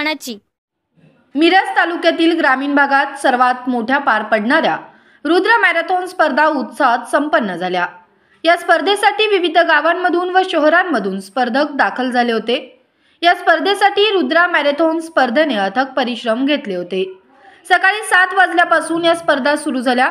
मनाची। मिरज तालुक्यातील ग्रामीण भागात सर्वात मोठ्या पार पडणाऱ्या रुद्र मॅरेथॉन स्पर्धा उत्साहात संपन्न झाल्या। या स्पर्धेसाठी विविध गावांमधून व शहरांमधून स्पर्धक दाखल झाले होते। या स्पर्धेसाठी रुद्र मॅरेथॉन स्पर्धेने अथक परिश्रम घेतले होते। सकाळी 7 वाजल्यापासून या स्पर्धा सुरू झाल्या।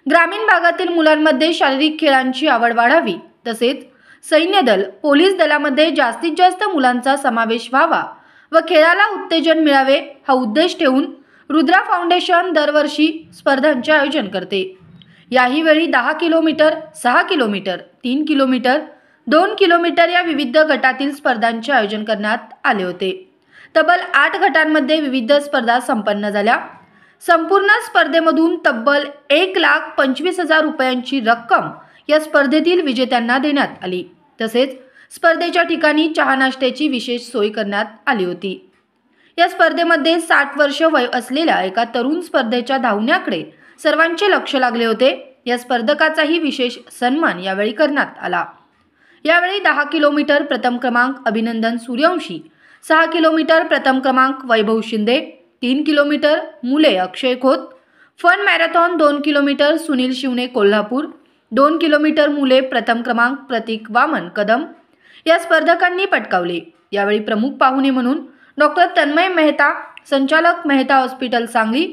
ग्रामीण भागातील मुलांमध्ये शारीरिक खेळांची आवड वाढावी तसेच सैन्य दल, पोलीस दलामध्ये जास्तीत जास्त मुलांचा समावेश व्हावा व खेळाला उत्तेजन मिळावे हा उद्देश ठेवून रुद्रा फाउंडेशन दरवर्षी स्पर्धांचे आयोजन करते। याही वेळी 10 किलोमीटर, 6 किलोमीटर, 3 किलोमीटर, 2 किलोमीटर या विविध गटातील स्पर्धांचे आयोजन करण्यात आले होते। तब्बल 8 गटांमध्ये विविध स्पर्धा संपन्न झाल्या। संपूर्ण स्पर्धेमधून तब्बल 1,25,000 रुपयांची रक्कम या स्पर्धेतील विजेत्यांना देण्यात आली। तसेच स्पर्धेच्या ठिकाणी चहा नाश्त्याची विशेष सोय करण्यात आली होती। या स्पर्धेमध्ये 60 वर्ष वय असलेल्या एका तरुण स्पर्धेच्या धावण्याकडे सर्वांचे लक्ष लागले होते। या स्पर्धकाचाही विशेष सन्मान यावेळी करण्यात आला। यावेळी 10 किलोमीटर प्रथम क्रमांक अभिनंदन सूर्यवंशी, 6 किलोमीटर प्रथम क्रमांक वैभव शिंदे, 3 किलोमीटर मुले Akshay Khot, fun marathon 2 kilometre Sunil Shivane Kolhapur, 2 kilometre मुले प्रथम क्रमांक प्रतीक वामन कदम या स्पर्धकांनी पटकावले। यावेळी प्रमुख पाहुणे म्हणून डॉक्टर तन्मय मेहता, संचालक मेहता हॉस्पिटल सांगली,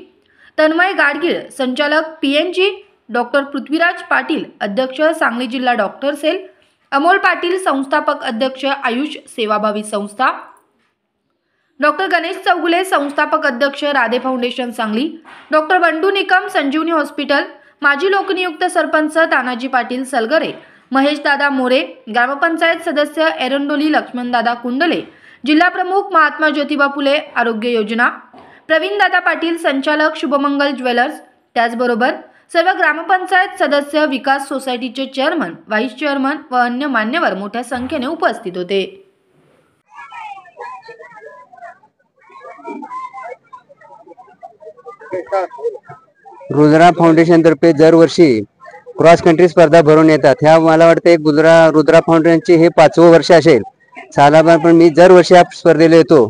तन्मय गाडगीळ, संचालक PNG, डॉक्टर पृथ्वीराज पाटील, अध्यक्ष सांगली जिल्हा डॉक्टर सेल, अमोल पाटील, संस्थापक अध्यक्ष आयुष सेवाभावी संस्था, डॉक्टर गणेश चौगुले, संस्थापक अध्यक्ष राधे फाउंडेशन सांगली, डॉक्टर बंडू निकम, संजीवनी हॉस्पिटल, माजी लोकनियुक्त सरपंच तानाजी पाटील सलगरे, महेश दादा मोरे, ग्रामपंचायत सदस्य एरंडोली लक्ष्मणदादा कुंडले, जिल्हा प्रमुख महात्मा ज्योतिबा फुले आरोग्य योजना, प्रवीण दादा पाटील, संचालक शुभमंगल ज्वेलर्स, त्याचबरोबर सर्व ग्रामपंचायत सदस्य, विकास सोसायटीचे चेअरमन, व्हाईस चेअरमन व अन्य मान्यवर मोठ्या संख्येने उपस्थित होते। रुद्रा फाउंडेशन तर्फे दरवर्षी क्रॉस कंट्री स्पर्धा भरून येतात। ह्या मला वाटते रुद्रा फाउंडेशनची हे 5वं वर्ष असेल। सालाबाद पण मी दरवर्षी या स्पर्धेला येतो।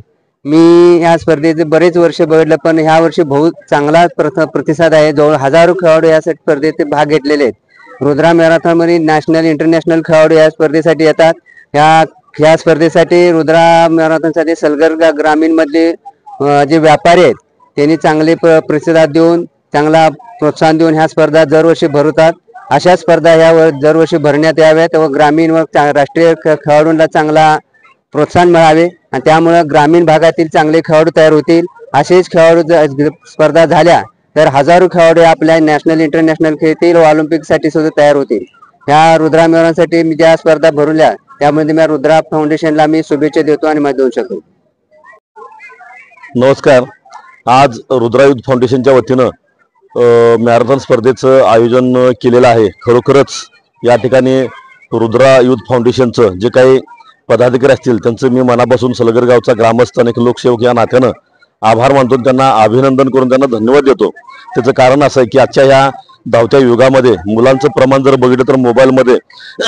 मी या स्पर्धेचे बरेच वर्ष बघितलं, पण ह्या वर्षी बहुत चांगला प्रतिसाद आहे। जवळ हजारो खेळाडू या स्पर्धेत भाग घेतलेले आहेत। रुद्रा मॅरेथॉन मध्ये नॅशनल इंटरनॅशनल खेळाडू या स्पर्धेसाठी येतात। ह्या स्पर्धेसाठी रुद्रा मॅरेथॉनसाठी सलगर ग्रामीण मधले जे व्यापारी आहेत त्यांनी चांगले प्रतिसाद देऊन, चांगला प्रोत्साहन देऊन ह्या स्पर्धा दरवर्षी भरवतात। अशा स्पर्धा ह्या दरवर्षी भरण्यात याव्यात व ग्रामीण व राष्ट्रीय खेळाडूंना चांगला प्रोत्साहन मिळावे आणि त्यामुळे ग्रामीण भागातील चांगले खेळाडू तयार होतील। असेच खेळाडू स्पर्धा झाल्या तर हजारो खेळाडू आपल्या नॅशनल इंटरनॅशनल खेळतील व ऑलिम्पिकसाठी सुद्धा तयार होतील। ह्या रुद्रा मॅरेथॉनसाठी मी ज्या स्पर्धा भरवल्या त्यामध्ये मी रुद्रा फाउंडेशनला मी शुभेच्छा देतो आणि माझे 2 शब्द। नमस्कार। आज रुद्रा युथ फाउंडेशनच्या वतीनं मॅरेथॉन स्पर्धेचं आयोजन केलेलं आहे। खरोखरच या ठिकाणी रुद्रा युथ फाउंडेशनचं जे काही पदाधिकारी असतील त्यांचं मी मनापासून सलगर गावचा ग्रामस्थ आणि लोकसेवक या नात्यानं आभार मानतो, त्यांना अभिनंदन करून त्यांना धन्यवाद देतो। त्याचं कारण असं आहे की आजच्या ह्या धावत्या युगामध्ये मुलांचं प्रमाण जर बघितलं तर मोबाईलमध्ये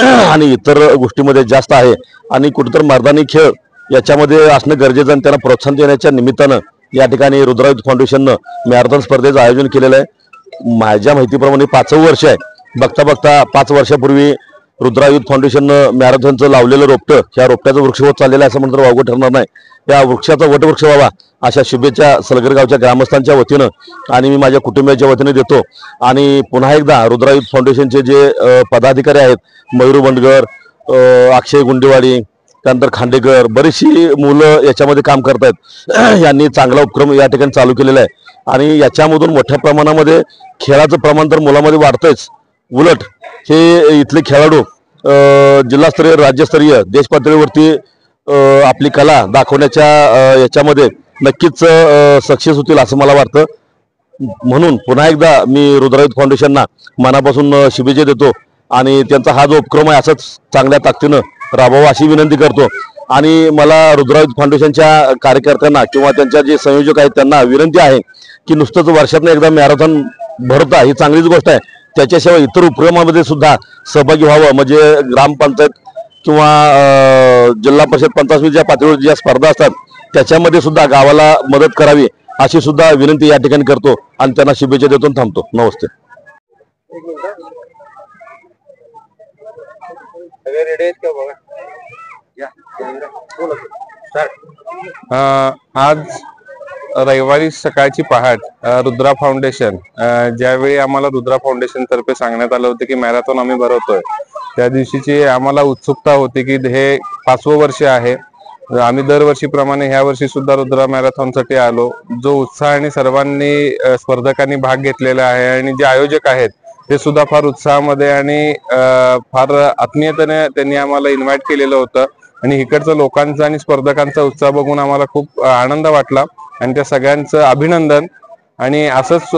आणि इतर गोष्टीमध्ये जास्त आहे आणि कुठेतरी मैदानी खेळ याच्यामध्ये असणं गरजेचं आणि त्यांना प्रोत्साहन देण्याच्या निमित्तानं या ठिकाणी रुद्रा युथ फाउंडेशननं मॅरेथॉन स्पर्धेचं आयोजन केलेलं आहे। माझ्या माहितीप्रमाणे 5वं वर्ष आहे। बघता बघता 5 वर्षापूर्वी रुद्रा युथ फाउंडेशननं मॅरेथॉनचं लावलेलं रोपटं ह्या रोपट्याचं वृक्ष होत चाललेलं आहे असं म्हणतं वावगं ठरणार नाही। या वृक्षाचा वटवृक्ष व्हावा अशा शुभेच्छा सलगर गावच्या ग्रामस्थांच्या वतीनं आणि मी माझ्या कुटुंबियाच्या वतीने देतो। आणि पुन्हा एकदा रुद्रा युथ फाउंडेशनचे जे पदाधिकारी आहेत, मयूर बंडगर, अक्षय गुंडेवाडी, त्यानंतर खांडेकर, बरीचशी मुलं याच्यामध्ये काम करतायत। यांनी चांगला उपक्रम या ठिकाणी चालू केलेला आहे आणि याच्यामधून मोठ्या प्रमाणामध्ये खेळाचं प्रमाण तर मुलामध्ये वाढतंच, उलट हे इथले खेळाडू जिल्हास्तरीय, राज्यस्तरीय, देश पातळीवरती आपली कला दाखवण्याच्या याच्यामध्ये नक्कीच सक्सेस होतील असं मला वाटतं। म्हणून पुन्हा एकदा मी रुद्रा युथ फाउंडेशनना मनापासून शुभेच्छा देतो आणि त्यांचा हा जो उपक्रम आहे असंच चांगल्या ताकदीनं राबवावा अशी विनंती करतो। आणि मला रुद्रा युथ फाउंडेशनच्या कार्यकर्त्यांना किंवा त्यांच्या जे संयोजक आहेत त्यांना विनंती आहे की नुसतंच वर्षातून एकदा मॅरेथॉन भरता ही चांगलीच गोष्ट आहे, त्याच्याशिवाय इतर उपक्रमामध्ये सुद्धा सहभागी व्हावं। म्हणजे ग्रामपंचायत किंवा जिल्हा परिषद पंचायत समितीच्या पातळीवर ज्या स्पर्धा असतात त्याच्यामध्ये सुद्धा गावाला मदत करावी अशी सुद्धा विनंती या ठिकाणी करतो आणि त्यांना शुभेच्छा देतो आणि थांबतो. नमस्ते. आज रविवारी सकाळची पहाट रुद्रा फाउंडेशन ज्यावेळी आम्हाला रुद्रा फाउंडेशन तर्फे सांगण्यात आलं होतं की मॅरेथॉन आम्ही भरवतोय, त्या दिवशीची आम्हाला उत्सुकता होती की हे 5वं वर्ष आहे. आम्ही दरवर्षीप्रमाणे ह्या वर्षी सुद्धा रुद्रा मॅरेथॉन साठी आलो. जो उत्साह आणि सर्वांनी स्पर्धकांनी भाग घेतलेला आहे आणि जे आयोजक आहेत ते सुद्धा फार उत्साहामध्ये आणि फार आत्मीयतेने त्यांनी आम्हाला इन्व्हाइट केलेलं होतं आणि इकडचं लोकांचा आणि स्पर्धकांचा उत्साह बघून आम्हाला खूप आनंद वाटला आणि त्या सगळ्यांचं अभिनंदन. आणि असंच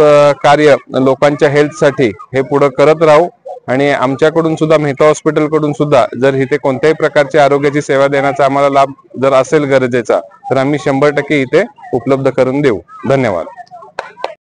कार्य लोकांच्या हेल्थसाठी हे पुढे करत राहू आणि आमच्याकडून सुद्धा मेहता हॉस्पिटल कडून सुद्धा जर इथे कोणत्याही प्रकारची आरोग्याची सेवा देण्याचा आम्हाला लाभ जर असेल गरजेचा तर आम्ही 100% इथे उपलब्ध करून देऊ. धन्यवाद.